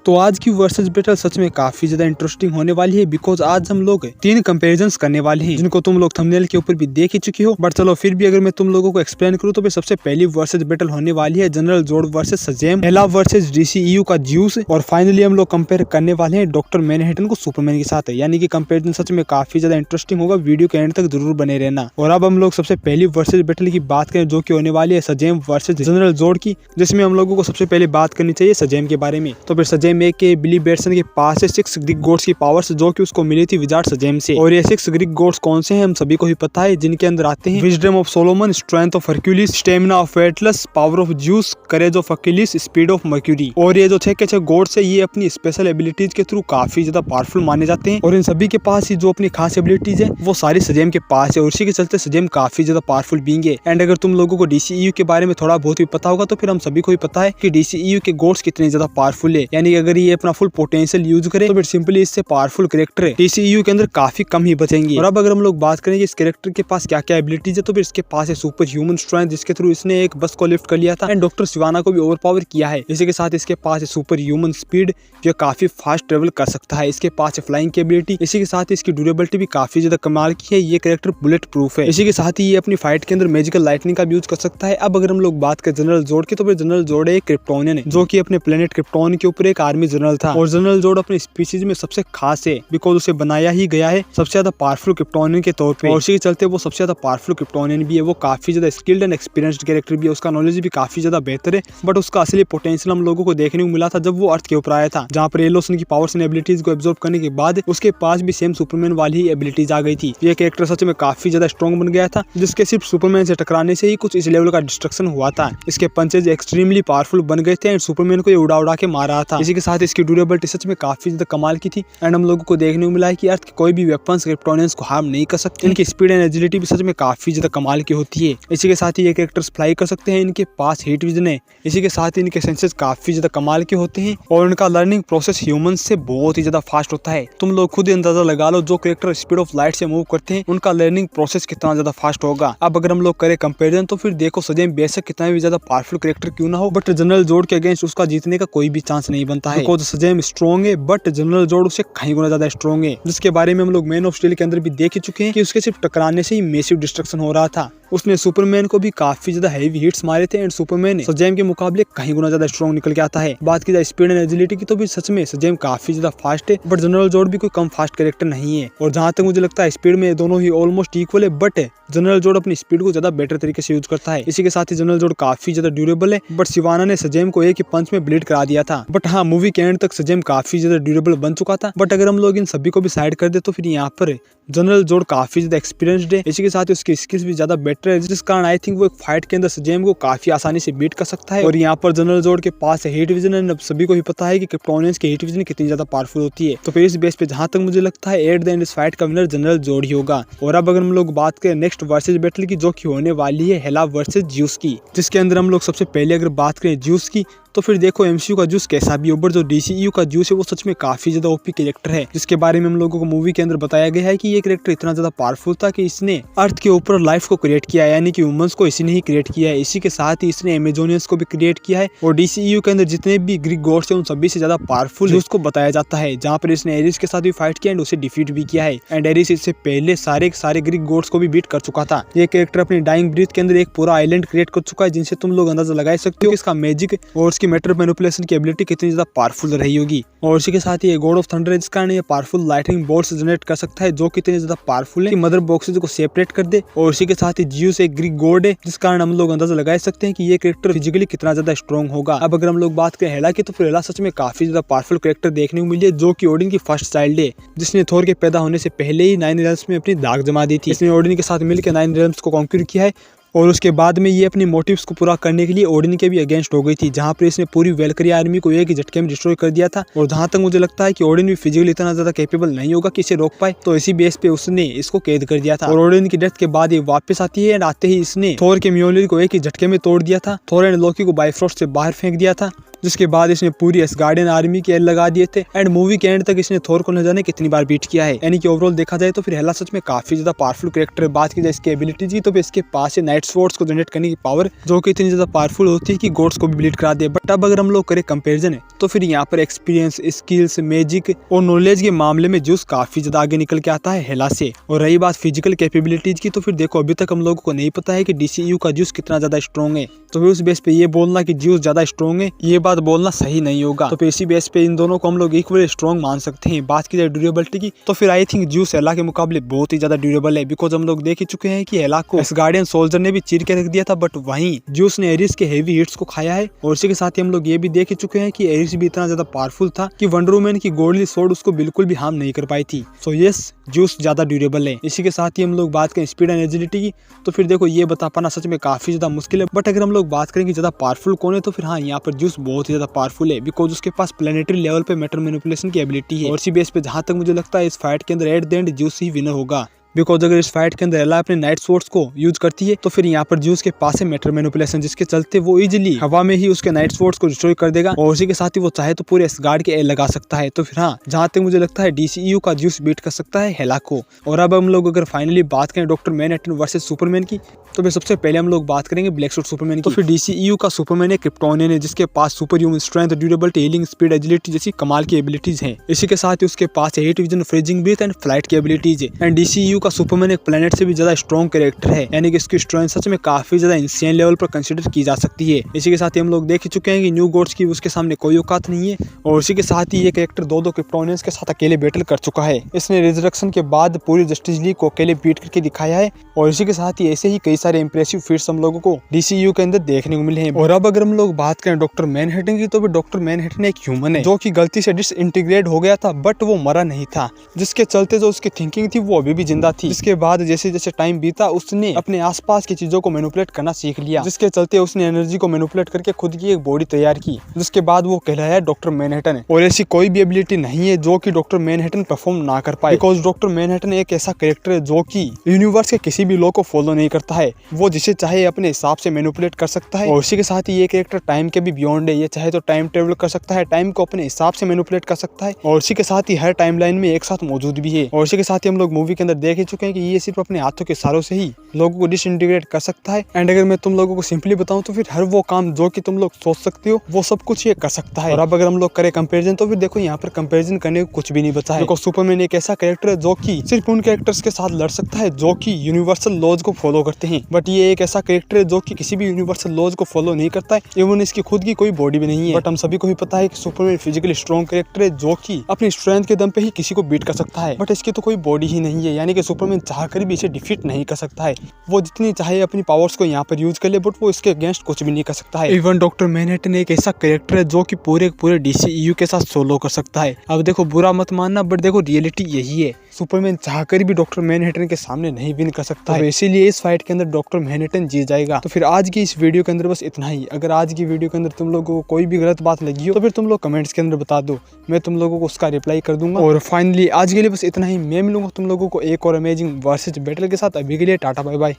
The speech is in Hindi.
तो आज की वर्सेस बैटल सच में काफी ज्यादा इंटरेस्टिंग होने वाली है, बिकॉज आज हम लोग 3 कंपैरिजंस करने वाले हैं जिनको तुम लोग थंबनेल के ऊपर भी देख ही चुके हो। बट चलो फिर भी अगर मैं तुम लोगों को एक्सप्लेन करूँ तो फिर सबसे पहली वर्सेस बैटल होने वाली है जनरल जोड वर्सेस सजेम, हेला वर्सेस डीसीईयू का ज्यूस, और फाइनली हम लोग कंपेयर करने वाले हैं डॉक्टर मैनहट्टन को सुपरमैन के साथ। यानी कि कंपैरिजन सच में काफी ज्यादा इंटरेस्टिंग होगा, वीडियो के एंड तक जरूर बने रहना। और अब हम लोग सबसे पहली वर्सेस बैटल की बात करें जो कि होने वाली है सजेम वर्सेस जनरल जोड की, जिसमें हम लोगों को सबसे पहले बात करनी चाहिए सजेम के बारे में। तो फिर सजेम एक के बिली बेटसन के पास है 6 ग्रीक गॉड्स की पावर्स जो कि उसको मिली थी विजार्ड सजेम से। और ये 6 ग्रीक गॉड्स कौन से हैं हम सभी को ही पता है, जिनके अंदर आते हैं wisdom of Solomon, strength of Hercules, stamina of Atlas, power of juice, courage of Achilles, speed of mercury. और ये जो 6 के 6 गॉड्स है ये अपनी स्पेशल एबिलिटीज के थ्रू काफी ज्यादा पावरफुल माने जाते हैं, और इन सभी के पास ही जो अपनी खास एबिलिटीज है वो सारी सजेम के पास है, और इसी के चलते सजेम काफी ज्यादा पावरफुल बीइंग है। एंड अगर तुम लोगों को डीसीईयू के बारे में थोड़ा बहुत भी पता होगा तो फिर हम सभी को ही पता है कि डीसीईयू के गॉड्स कितने ज्यादा पावरफुल है। यानी कि अगर ये अपना फुल पोटेंशियल यूज करे तो फिर सिंपली इससे पावरफुल कैरेक्टर डीसीईयू के अंदर काफी कम ही बचेंगे। और अब अगर हम लोग बात करेंगे इस कैरेक्टर के पास क्या क्या एबिलिटीज है तो फिर इसके पास है सुपर ह्यूमन स्ट्रेंथ, जिसके थ्रू इसने एक बस को लिफ्ट कर लिया था एंड डॉक्टर सिवाना को भी ओवरपावर किया है। इसी के साथ इसके पास है सुपर ह्यूमन स्पीड, जो काफी फास्ट ट्रेवल कर सकता है। इसके पास है फ्लाइंग की एबिलिटी, इसी के साथ इसकी ड्यूरेबिलिटी भी काफी ज्यादा कमाल की है। ये कैरेक्टर बुलेट प्रूफ है। इसी के साथ ही ये अपनी फाइट के अंदर मैजिकल लाइटनिंग का भी यूज कर सकता है। अब अगर हम लोग बात करें जनरल जोड की तो फिर जनरल जोड एक क्रिप्टोनियन है जो कि अपने प्लेनेट क्रिप्टोन के ऊपर एक आर्मी जनरल था, और जनरल जोड अपनी स्पीशीज में सबसे खास है बिकॉज उसे बनाया ही गया है सबसे ज्यादा पावरफुल क्रिप्टोनियन के तौर पे, और उसी के चलते वो सबसे ज्यादा पावरफुल क्रिप्टोनियन भी है। वो काफी ज्यादा स्किल्ड एंड एक्सपीरियंस्ड कैरेक्टर भी है, उसका नॉलेज भी काफी ज्यादा बेहतर है। बट उसका असली पोटेंशियल हम लोगों को देखने को मिला था जब वो अर्थ के ऊपर आया था, जहाँ पर एलोसन की पावर्स एंड एबिलिटीज को एब्जॉर्ब करने के बाद उसके पास भी सेम सुपरमैन वाली ही एबिलिटीज आ गई थी। ये कैरेक्टर सच में काफी ज्यादा स्ट्रॉन्ग बन गया था, जिसके सिर्फ सुपरमैन से टकराने से ही कुछ इस लेवल का डिस्ट्रक्शन हुआ था। इसके पंचेज एक्सट्रीमली पावरफुल बन गए थे एंड सुपरमैन को ये उड़ा उड़ा के मार रहा था। इसी के साथ इसकी ड्यूरेबिलिटी सच में काफी ज्यादा कमाल की थी एंड हम लोगों को देखने को मिला है कि अर्थ के कोई भी वेपन्स क्रिप्टोनियंस को हार्म नहीं कर सकते। इनकी स्पीड एंड एजिलिटी भी सच में काफी ज्यादा कमाल की होती है। इसी के साथ ही ये कैरेक्टर्स फ्लाई कर सकते हैं, इनके पास हीट विजन है। इसी के साथ ही इनके सेंसेस काफी ज्यादा कमाल के होते हैं और इनका लर्निंग प्रोसेस ह्यूमन से बहुत ही ज्यादा फास्ट होता है। तुम लोग खुद अंदाजा लगा लो जो कैरेक्टर स्पीड ऑफ लाइट से मूव करते हैं उनका लर्निंग प्रोसेस कितना ज्यादा फास्ट होगा। अब अगर हम लोग करें कंपेरिजन तो फिर देखो सजेम बेशक कितना भी ज्यादा पावरफुल कैरेक्टर क्यों ना हो, बट जनरल जोड के अगेंस्ट उसका जीतने का कोई भी चांस नहीं बनता है। बिकॉज सजेम स्ट्रॉन्ग है बट जनरल जोड उससे कहीं गुना ज्यादा स्ट्रॉन्ग है, जिसके बारे में हम लोग मैन ऑफ स्टील के अंदर भी देख ही चुके हैं कि उसके सिर्फ टकराने से ही मैसिव डिस्ट्रक्शन हो रहा था। उसने सुपरमैन को भी काफी ज्यादा हेवी हिट्स मारे थे एंड सुपरमैन सजेम के मुकाबले कहीं गुना ज्यादा स्ट्रॉन्ग निकल के आता है। बात की जाए स्पीड एंड एजिलिटी की तो भी सच में सजेम काफी ज्यादा फास्ट है, बट जनरल जोड भी कोई कम फास्ट कैरेक्टर नहीं है। और जहां तक मुझे लगता है स्पीड में दोनों ही ऑलमोस्ट इक्वल है, बट जनरल जोड अपनी स्पीड को ज्यादा बेटर तरीके से यूज करता है। इसी के साथ ही जनरल जोड काफी ज्यादा ड्यूरेबल है, बट सिवाना ने सजेम को एक ही पंच में ब्लीड करा दिया था। बट हाँ, मूवी के एंड तक सजेम काफी ज्यादा ड्यूरेबल बन चुका था। बट अगर हम लोग इन सभी को भी साइड कर दे तो फिर यहाँ पर जनरल जोड काफी ज्यादा एक्सपीरियंस्ड है। इसी के साथ ही उसकी स्किल्स भी ज्यादा बेटर है, जिस कारण आई थिंक वो एक फाइट के अंदर सजेम को काफी आसानी से बीट कर सकता है। और यहाँ पर जनरल जोड के पास है हीट विजन एंड अब सभी को ही पता है कि क्रिप्टोनियंस की हीट विजन कितनी ज्यादा पावरफुल होती है। तो फिर इस बेस पे जहां तक मुझे लगता है एट द एंड इस फाइट का विनर जनरल जोड ही होगा। और अब अगर हम लोग बात करें नेक्स्ट वर्सेस बैटल की जो कि होने वाली है हेला वर्सेस ज्यूस की, जिसके अंदर हम लोग सबसे पहले अगर बात करें ज्यूस की तो फिर देखो एमसीयू का ज्यूस कैसा भी हो, बट जो डीसीईयू का ज्यूस है वो सच में काफी ज्यादा ओपी कैरेक्टर है, जिसके बारे में हम लोगों को मूवी के अंदर बताया गया है कि ये कैरेक्टर इतना ज्यादा पावरफुल था कि इसने अर्थ के ऊपर लाइफ को क्रिएट किया है, यानी कि ह्यूमंस को इसी ने ही क्रिएट किया है। इसी के साथ ही इसने अमेजोनियंस को भी क्रिएट किया है, और डीसीईयू के अंदर जितने भी ग्रीक गॉड्स हैं उन सभी से ज्यादा पावरफुल ज्यूस को बताया जाता है, जहाँ पर इसने एरिस के साथ भी फाइट किया एंड उसे डिफीट भी किया है। एंड एरिस इससे पहले सारे ग्रीक गॉड्स को भी बीट कर चुका था। ये कैरेक्टर अपनी डाइंग ब्रीथ के अंदर एक पूरा आइलैंड क्रिएट कर चुका है, जिनसे तुम लोग अंदाजा लगा सकते हो इसका मैजिक और उसकी मैटर मैनिपुलेशन की एबिलिटी कितनी ज्यादा पावरफुल रही होगी। और इसी के साथ ही गॉड ऑफ थंडर है, जिस कारण ये पावरफुल लाइटनिंग बोल्ट्स जनरेट कर सकता है जो कितने ज्यादा पावरफुल है कि मदर बॉक्सेस को सेपरेट कर दे। और इसी के साथ ही ज्यूस एक ग्रीक गॉड है, जिस कारण हम लोग अंदाजा लगा सकते हैं कि ये कैरेक्टर फिजिकली कितना ज्यादा स्ट्रॉन्ग होगा। अब अगर हम लोग बात करें हेला की तो फिर हेला सच में काफी ज्यादा पावरफुल कैरेक्टर देखने को मिली है, जो कि ओडिन की फर्स्ट चाइल्ड है, जिसने थोर के पैदा होने से पहले ही 9 रेल्म्स में अपनी दाग जमा दी थी। इसने ओडिन के साथ मिलकर 9 रेल्म्स को कॉन्क्यूर किया है, और उसके बाद में ये अपनी मोटिव्स को पूरा करने के लिए ओडिन के भी अगेंस्ट हो गई थी, जहाँ पर इसने पूरी वेलकरी आर्मी को एक ही झटके में डिस्ट्रॉय कर दिया था। और जहाँ तक मुझे लगता है कि ओडिन भी फिजिकली इतना ज्यादा कैपेबल नहीं होगा कि इसे रोक पाए, तो इसी बेस पे उसने इसको कैद कर दिया था। और ओडिन की डेथ के बाद ये वापस आती है एंड आते ही इसने थोर के म्योलिर को एक ही झटके में तोड़ दिया था। थोर एंड लोकी को बाइफ्रोस्ट से बाहर फेंक दिया था जिसके बाद इसने पूरी एसगार्डियन आर्मी के एल लगा दिए थे एंड मूवी के एंड तक इसने थोर को न जाने कितनी बार बीट किया है। यानी कि ओवरऑल देखा जाए तो फिर हेला सच में काफी ज्यादा पावरफुल कैरेक्टर है। बात की जाए इसकी एबिलिटी की तो फिर इसके पास है नाइट स्वॉर्ड्स को जनरेट करने की पावर, जो कि इतनी ज्यादा पावरफुल होती है कि गॉड्स को भी ब्लीड करा दे। बट अब अगर हम लोग करें कंपेरिजन है तो फिर यहाँ पर एक्सपीरियंस, स्किल्स, मैजिक और नॉलेज के मामले में ज्यूस काफी ज्यादा आगे निकल के आता है हेला से। और रही बात फिजिकल कैपेबिलिटीज की तो फिर देखो अभी तक हम लोगों को नहीं पता है कि DCU का ज्यूस कितना ज्यादा स्ट्रॉन्ग है, तो फिर उस बेस पे ये बोलना कि ज्यूस ज्यादा स्ट्रॉन्ग है ये बात बोलना सही नहीं होगा। तो इसी बेस पे इन दोनों को हम लोग इक्वली स्ट्रॉन्ग मान सकते हैं। बात की जाए ड्यूरेबिलिटी की तो फिर आई थिंक ज्यूस हेला के मुकाबले बहुत ही ज्यादा ड्यूरेबल है, बिकॉज हम लोग देख ही चुके हैं कि हेला को एसगार्डियन सोल्जर ने भी चीर के रख दिया था, बट वहीं ज्यूस ने एरिस के हेवी हिट्स को खाया है। और इसी के साथ ही हम लोग ये भी देख ही चुके हैं कि एरिस भी इतना ज्यादा पावरफुल था कि वंडर वुमन की गोल्डली स्वॉर्ड उसको बिल्कुल भी हार्म नहीं कर पाई थी। सो यस, ज्यूस ज्यादा ड्यूरेबल है। इसी के साथ ही हम लोग बात करें स्पीड एंड एजिलिटी की तो फिर देखो ये बता पाना सच में काफी ज्यादा मुश्किल है। बट अगर हम लोग बात करें कि ज्यादा पावरफुल कौन है तो फिर हाँ, यहाँ पर ज्यूस बहुत ही ज्यादा पावरफुल है, बिकॉज उसके पास प्लेनेटरी लेवल पे मैटर मैनिपुलेशन की एबिलिटी है। और इसी बेस पे जहां तक मुझे लगता है इस फाइट के अंदर at the end juice he winner होगा, बिकॉज अगर इस फाइट के अंदर एला अपने नाइट स्वॉर्ड्स को यूज करती है तो फिर यहाँ पर ज्यूस के पास है मैटर मैनिपुलेशन, जिसके चलते वो इजीली हवा में ही उसके नाइट स्वॉर्ड्स को डिस्ट्रॉय कर देगा। और उसी के साथ ही वो चाहे तो पूरे एसगार्ड के एल लगा सकता है। तो फिर हाँ, जहां तक मुझे लगता है DCU का ज्यूस बीट कर सकता है हेला को। और अब हम लोग अगर फाइनली बात करें डॉक्टर मैनहट्टन वर्सेस सुपरमैन की तो फिर सबसे पहले हम लोग बात करेंगे ब्लैक सूट सुपरमैन की। तो फिर DCU का सुपरमैन है क्रिप्टोनियन है, जिसके पास superhuman strength, durability, healing, speed, agility जैसी कमाल की एबिलिटीज हैं। इसी के साथ ही उसके पास heat vision, freezing breath and flight की एबिलिटीज है। एंड DCU का सुपरमैन एक प्लेनेट से भी ज्यादा स्ट्रॉन्ग कैरेक्टर है, यानी कि इसकी स्ट्रेंथ सच में काफी ज्यादा इंसेन लेवल पर कंसीडर की जा सकती है। इसी के साथ ही हम लोग देख चुके हैं कि न्यू गॉड्स की उसके सामने कोई औकात नहीं है। और इसी के साथ ही ये कैरेक्टर दो क्रिप्टोनियंस के साथ अकेले बैटल कर चुका है। इसने रिजरेक्शन के बाद पूरी जस्टिस लीग को अकेले बीट करके दिखाया है। और इसी के साथ ही ऐसे ही कई सारे इंप्रेसिव फीट्स हम लोगों को DCU के अंदर देखने को मिले हैं। और अब अगर हम लोग बात करें डॉक्टर मैनहट्टन की तो फिर डॉक्टर मैनहट्टन एक ह्यूमन है जो कि गलती से डिसइंटीग्रेट हो गया था, बट वो मरा नहीं था, जिसके चलते जो उसकी थिंकिंग थी वो अभी भी जिंदा थी। इसके बाद जैसे जैसे टाइम बीता उसने अपने आसपास की चीजों को मैनिपुलेट करना सीख लिया, जिसके चलते उसने एनर्जी को मैनिपुलेट करके खुद की एक बॉडी तैयार की, जिसके बाद वो कहलाया डॉक्टर मैनहट्टन। और ऐसी कोई भी एबिलिटी नहीं है जो कि डॉक्टर मैनहट्टन परफॉर्म ना कर पाए, बिकॉज डॉक्टर मैनहट्टन एक ऐसा कैरेक्टर है जो कि यूनिवर्स के किसी भी लॉ को फॉलो नहीं करता है। वो जिसे चाहे अपने हिसाब से मैनिपुलेट कर सकता है। और इसी के साथ ही ये कैरेक्टर टाइम के भी बियॉन्ड है, ये चाहे तो टाइम ट्रेवल कर सकता है, टाइम को अपने हिसाब से मैनिपुलेट कर सकता है। और इसी के साथ ही हर टाइमलाइन में एक साथ मौजूद भी है। और इसी के साथ ही हम लोग मूवी के अंदर देख ही चुके हैं कि ये सिर्फ अपने हाथों के इशारों से ही लोगों को डिसइंटीग्रेट कर सकता है। एंड अगर मैं तुम लोगों को सिंपली बताऊं तो फिर हर वो काम जो कि तुम लोग सोच सकते हो वो सब कुछ ये कर सकता है। और अब अगर हम लोग करें कंपैरिजन तो फिर देखो यहाँ पर कंपैरिजन करने को कुछ भी नहीं बचा है, बिकॉज सुपरमैन एक ऐसा कैरेक्टर है जो कि सिर्फ उन कैरेक्टर्स के साथ लड़ सकता है जो कि यूनिवर्सल लॉज को फॉलो करते हैं। बट ये एक ऐसा कैरेक्टर है जो कि किसी भी यूनिवर्सल लॉज को फॉलो नहीं करता है, इवन इसकी खुद की कोई बॉडी भी नहीं है। बट हम सभी को भी पता है कि सुपरमैन फिजिकली स्ट्रॉन्ग कैरेक्टर है जो कि अपनी स्ट्रेंथ के दम पे ही किसी को बीट कर सकता है। बट इसकी तो कोई बॉडी ही नहीं है, यानी कि सुपरमैन चाहकर भी इसे डिफीट नहीं कर सकता है। वो जितनी चाहे अपनी पावर्स को यहाँ पर यूज कर ले, बट वो इसके अगेंस्ट कुछ भी नहीं कर सकता है। इवन डॉक्टर मैनहट्टन एक ऐसा कैरेक्टर है जो कि पूरे DCU के साथ सोलो कर सकता है। अब देखो बुरा मत मानना, बट देखो रियलिटी यही है, सुपरमैन चाहकर भी डॉक्टर मैनहट्टन के सामने नहीं विन कर सकता है। इसीलिए इस फाइट के अंदर डॉक्टर मैनहट्टन जीत जाएगा। तो फिर आज की इस वीडियो के अंदर बस इतना ही। अगर आज की वीडियो के अंदर तुम लोगों को कोई भी गलत बात लगी हो तो फिर तुम लोग कमेंट्स के अंदर बता दो, मैं तुम लोगों को उसका रिप्लाई कर दूंगा। और फाइनली आज के लिए बस इतना ही। मैं मिलूंगा तुम लोगों को एक और अमेजिंग वर्सेस बैटल के साथ। अभी के लिए टाटा बाय बाय।